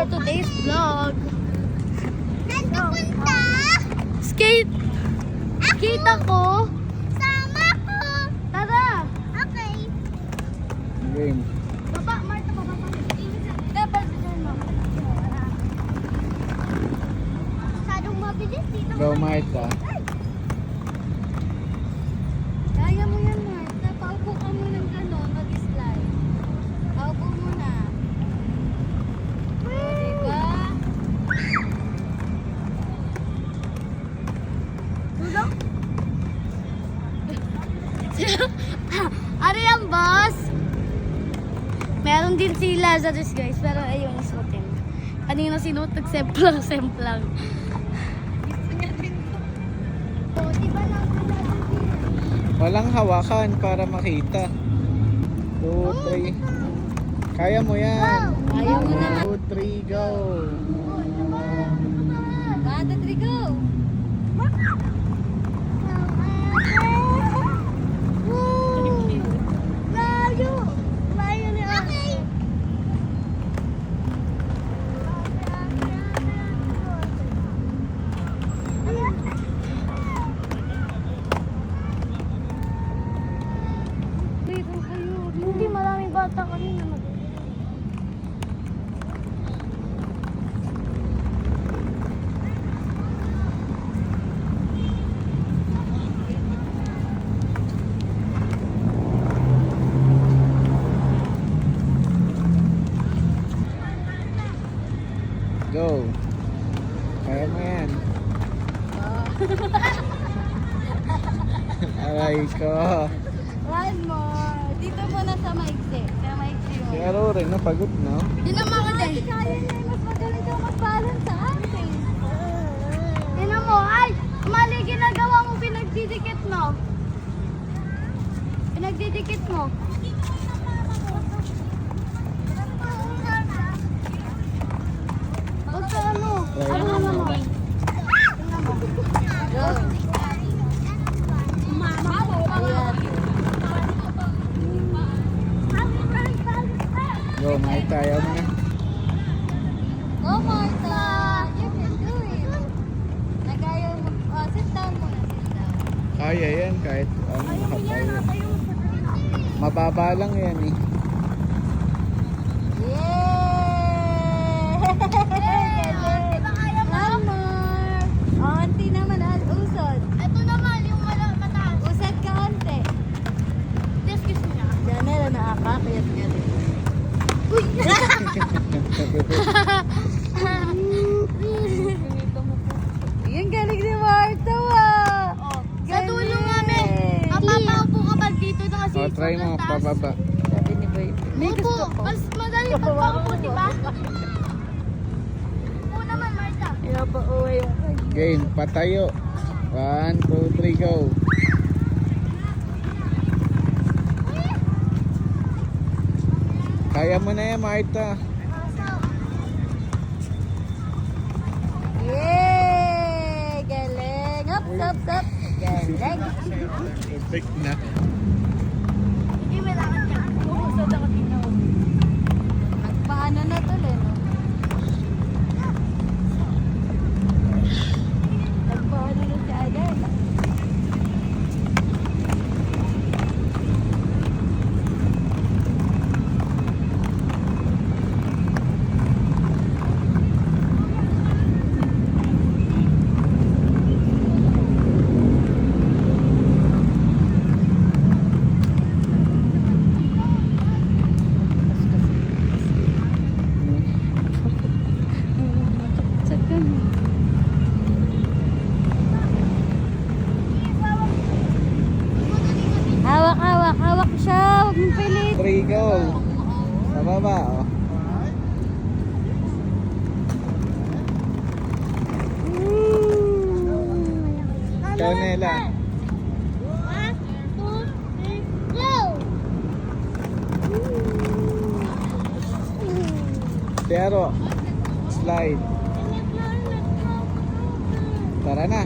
today's vlog. Saan ka punta? Skate! Skate ako! Sama ko! Tara! Okay. Game. Baba, Marta, baba pa. Dapat mo. Masyadong mabilis dito. Go, Marta. Kaya mo yan, Marta. Paupo ka mo ng gano'n, mag-slide. Paupo mo na. O, diba? Tulog? Ano yan, boss? Meron din si Lazarus, guys, pero ayun, isuotin. Kanina sinuot, nag-semplang. Oh, di ba lang Walang hawakan para makita. 2, 3. Kaya mo yan. Kaya mo na. 2, 3, go. 1, 2, 3, go! Layo! Layo ni okay. Wait, kayo. Hindi, maraming bata kanina. Go. Kaya mo yan. Aray ko. One more. Dito muna sa maigsi. Kaya maigsi mo. Si Aro rin, napagod na. Di naman ako din. Kaya niya, mas magaling ka mag-balance sa akin. Tinan mo, ay! Mali ginagawa mo, pinagdidikit mo. Pinagdidikit mo. Huwag ka ano. Ano naman mo? Tingnan mo. Go. Go, Marta. Ayaw mo na. Go, Martha! You can do it. Nagayo mo. Oh, sit down muna, sit down. Kaya yan kahit ano nakatayo. Tayo mo sa Mababa lang yan eh. Yay! One more. Auntie naman, usod. Ito naman yung mataas. Usad ka, ante. Excuse me na. Diyan na nakakakayat nga rin. Yung galing ni Martha, ah. Sa tulong namin. Mapapaupo ka ba dito na kasi O, try mo, sobrang taas. pababa. Sabi ni Boy. May Upo, gusto ko. mas madali pag paupo, di ba? Upo naman, Marta. Kaya pa uwi yung Game, patayo. 1, 2, 3, go. Kaya mo na yan, Marta. Yay! Galing! Up, up, up! Galing! Perfect na. Hindi, may lakad ka. Umusod ako dito. Nagpaano na tuloy, no? Nagpaano na si Adela. Hawak, hawak, hawak siya. Huwag mong pilit. 3, go. Sa baba, oh. Ikaw, Nela. 1, 2, 3, go! Si Aro. Slide. Tara na.